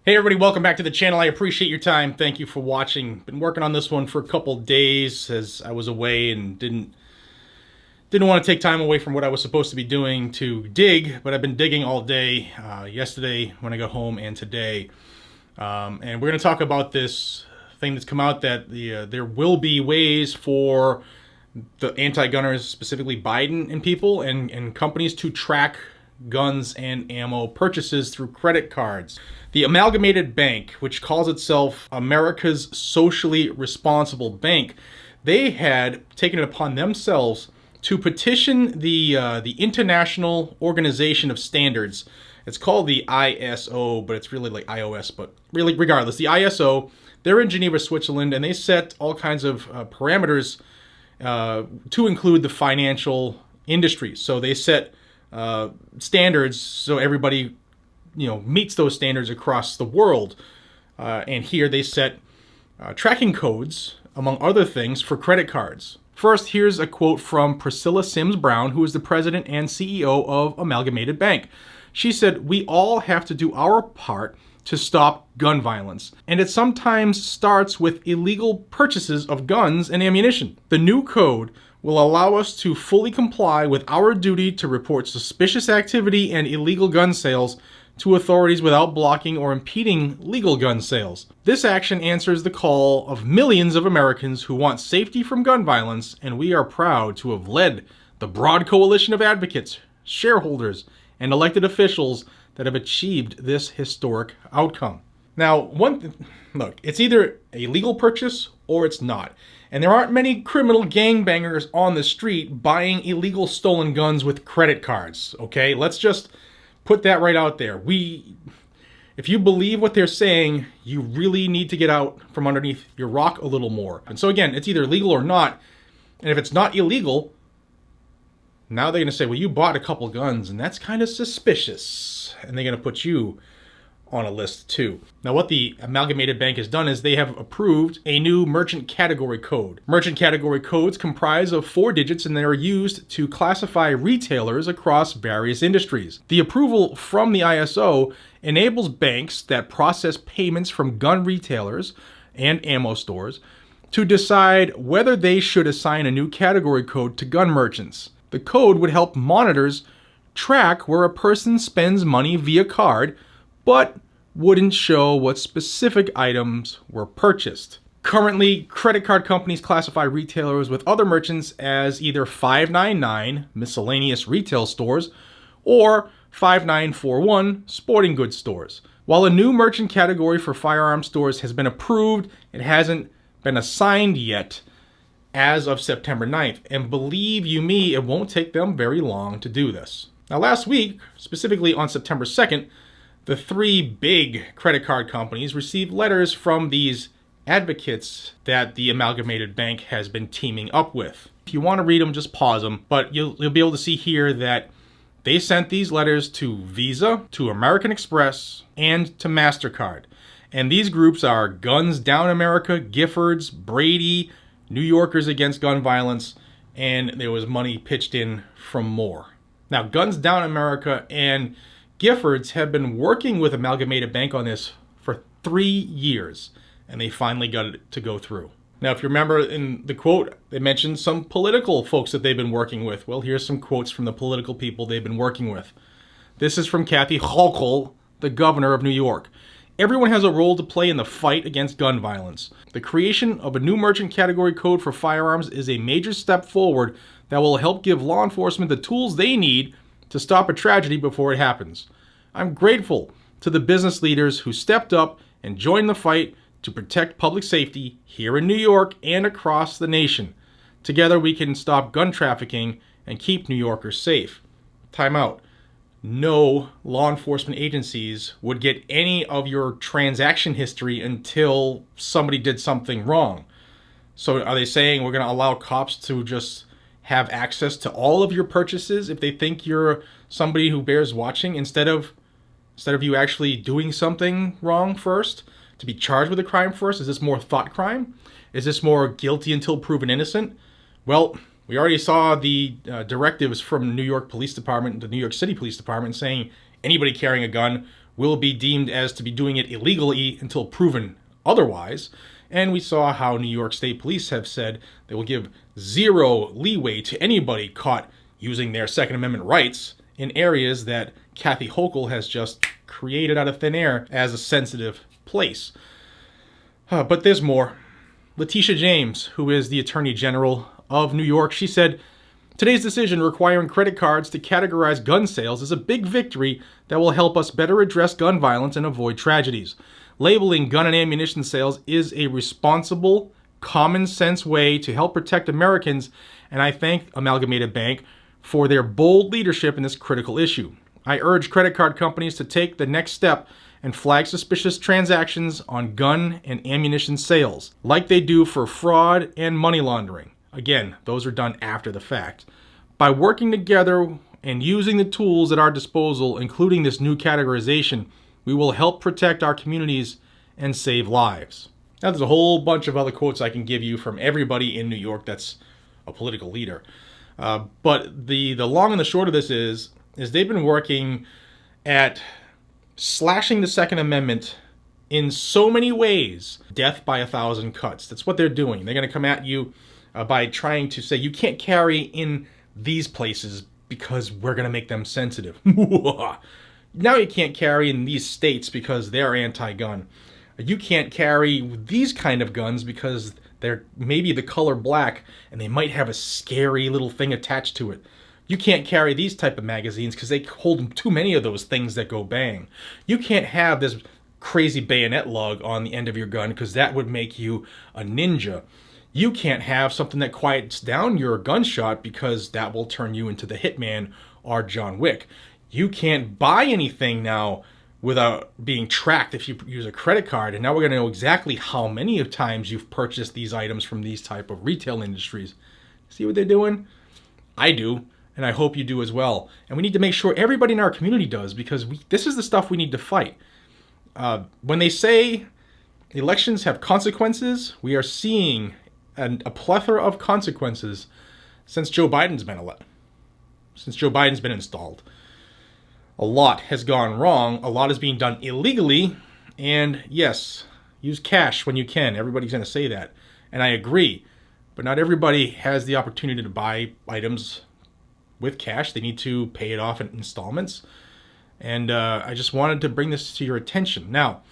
Hey everybody, welcome back to the channel. I appreciate your time. Thank you for watching. Been working on this one for a couple days as I was away and didn't want to take time away from what I was supposed to be doing to dig, but I've been digging all day, yesterday when I got home and today. And we're going to talk about this thing that's come out that there will be ways for the anti-gunners, specifically Biden and people and companies, to track guns and ammo purchases through credit cards. The Amalgamated Bank, which calls itself America's socially responsible bank, they had taken it upon themselves to petition the International Organization of Standards. It's called the ISO, but it's really like iOS, but really regardless, the ISO, they're in Geneva, Switzerland, and they set all kinds of parameters to include the financial industry. So they set standards so everybody meets those standards across the world. And here they set tracking codes, among other things, for credit cards. First, here's a quote from Priscilla Sims Brown, who is the president and CEO of Amalgamated Bank. She said, "We all have to do our part to stop gun violence, and it sometimes starts with illegal purchases of guns and ammunition. The new code will allow us to fully comply with our duty to report suspicious activity and illegal gun sales to authorities without blocking or impeding legal gun sales. This action answers the call of millions of Americans who want safety from gun violence, and we are proud to have led the broad coalition of advocates, shareholders, and elected officials that have achieved this historic outcome." Now, look, it's either a legal purchase or it's not. And there aren't many criminal gangbangers on the street buying illegal stolen guns with credit cards, okay? Let's just put that right out there. If you believe what they're saying, you really need to get out from underneath your rock a little more. And so again, it's either legal or not. And if it's not illegal, now they're going to say, well, you bought a couple guns and that's kind of suspicious. And they're going to put you on a list too. Now, what the Amalgamated Bank has done is they have approved a new merchant category code. Merchant category codes comprise of 4 digits and they are used to classify retailers across various industries. The approval from the ISO enables banks that process payments from gun retailers and ammo stores to decide whether they should assign a new category code to gun merchants. The code would help monitors track where a person spends money via card, but wouldn't show what specific items were purchased. Currently, credit card companies classify retailers with other merchants as either 599 miscellaneous retail stores or 5941 sporting goods stores. While a new merchant category for firearm stores has been approved, it hasn't been assigned yet as of September 9th. And believe you me, it won't take them very long to do this. Now, last week, specifically on September 2nd, the 3 big credit card companies received letters from these advocates that the Amalgamated Bank has been teaming up with. If you want to read them, just pause them. But you'll be able to see here that they sent these letters to Visa, to American Express, and to MasterCard. And these groups are Guns Down America, Giffords, Brady, New Yorkers Against Gun Violence, and there was money pitched in from more. Now, Guns Down America and Giffords have been working with Amalgamated Bank on this for 3 years, and they finally got it to go through. Now, if you remember in the quote, they mentioned some political folks that they've been working with. Well, here's some quotes from the political people they've been working with. This is from Kathy Hochul, the governor of New York. "Everyone has a role to play in the fight against gun violence. The creation of a new merchant category code for firearms is a major step forward that will help give law enforcement the tools they need to stop a tragedy before it happens. I'm grateful to the business leaders who stepped up and joined the fight to protect public safety here in New York and across the nation. Together we can stop gun trafficking and keep New Yorkers safe." Time out. No law enforcement agencies would get any of your transaction history until somebody did something wrong. So are they saying we're going to allow cops to just have access to all of your purchases if they think you're somebody who bears watching, instead of you actually doing something wrong first, to be charged with a crime first? Is this more thought crime? Is this more guilty until proven innocent? Well, we already saw the directives from New York Police Department, the New York City Police Department, saying anybody carrying a gun will be deemed as to be doing it illegally until proven otherwise. And we saw how New York State Police have said they will give zero leeway to anybody caught using their Second Amendment rights in areas that Kathy Hochul has just created out of thin air as a sensitive place. But there's more. Letitia James, who is the Attorney General of New York, she said, "Today's decision requiring credit cards to categorize gun sales is a big victory that will help us better address gun violence and avoid tragedies. Labeling gun and ammunition sales is a responsible, common sense way to help protect Americans, and I thank Amalgamated Bank for their bold leadership in this critical issue. I urge credit card companies to take the next step and flag suspicious transactions on gun and ammunition sales, like they do for fraud and money laundering. Again, those are done after the fact. By working together and using the tools at our disposal, including this new categorization, we will help protect our communities and save lives." Now, there's a whole bunch of other quotes I can give you from everybody in New York that's a political leader. But the long and the short of this is they've been working at slashing the Second Amendment in so many ways. Death by 1,000 cuts. That's what they're doing. They're going to come at you by trying to say you can't carry in these places because we're going to make them sensitive. Now you can't carry in these states because they're anti-gun. You can't carry these kind of guns because they're maybe the color black and they might have a scary little thing attached to it. You can't carry these type of magazines because they hold too many of those things that go bang. You can't have this crazy bayonet lug on the end of your gun because that would make you a ninja. You can't have something that quiets down your gunshot because that will turn you into the Hitman or John Wick. You can't buy anything now without being tracked if you use a credit card. And now we're going to know exactly how many times you've purchased these items from these type of retail industries. See what they're doing? I do. And I hope you do as well. And we need to make sure everybody in our community does, because this is the stuff we need to fight. When they say elections have consequences, we are seeing a plethora of consequences since Joe Biden's been elected, since Joe Biden's been installed. A lot has gone wrong. A lot is being done illegally. And yes, use cash when you can. Everybody's going to say that. And I agree. But not everybody has the opportunity to buy items with cash. They need to pay it off in installments. And I just wanted to bring this to your attention. Now,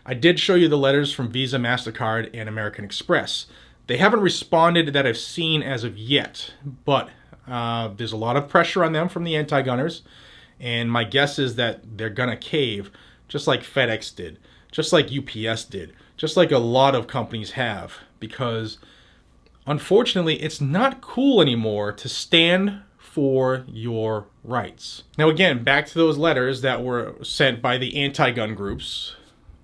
I did show you the letters from Visa, MasterCard, and American Express. They haven't responded that I've seen as of yet, but there's a lot of pressure on them from the anti-gunners. And my guess is that they're going to cave, just like FedEx did, just like UPS did, just like a lot of companies have. Because, unfortunately, it's not cool anymore to stand for your rights. Now again, back to those letters that were sent by the anti-gun groups.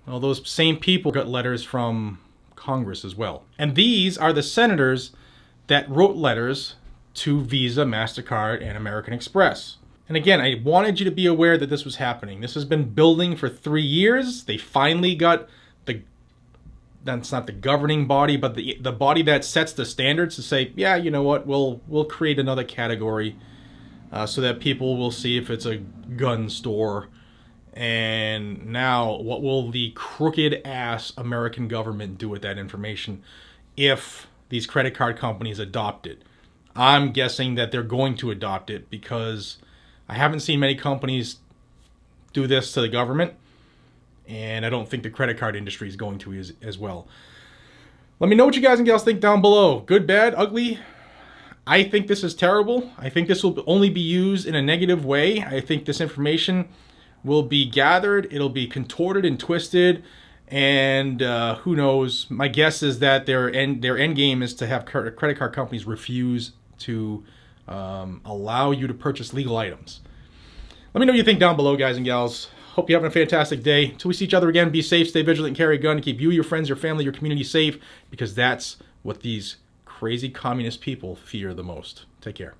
Well, those same people got letters from Congress as well. And these are the senators that wrote letters to Visa, MasterCard, and American Express. And again, I wanted you to be aware that this was happening. This has been building for 3 years. They finally got that's not the governing body, but the body that sets the standards to say, yeah, you know what, we'll create another category so that people will see if it's a gun store. And now, what will the crooked ass American government do with that information if these credit card companies adopt it? I'm guessing that they're going to adopt it, because I haven't seen many companies do this to the government. And I don't think the credit card industry is going to as well. Let me know what you guys and gals think down below. Good, bad, ugly. I think this is terrible. I think this will only be used in a negative way. I think this information will be gathered. It'll be contorted and twisted. And who knows? My guess is that their end game is to have credit card companies refuse to allow you to purchase legal items. Let me know what you think down below, guys and gals. Hope you're having a fantastic day. Until we see each other again, be safe, stay vigilant, and carry a gun to keep you, your friends, your family, your community safe, because that's what these crazy communist people fear the most. Take care.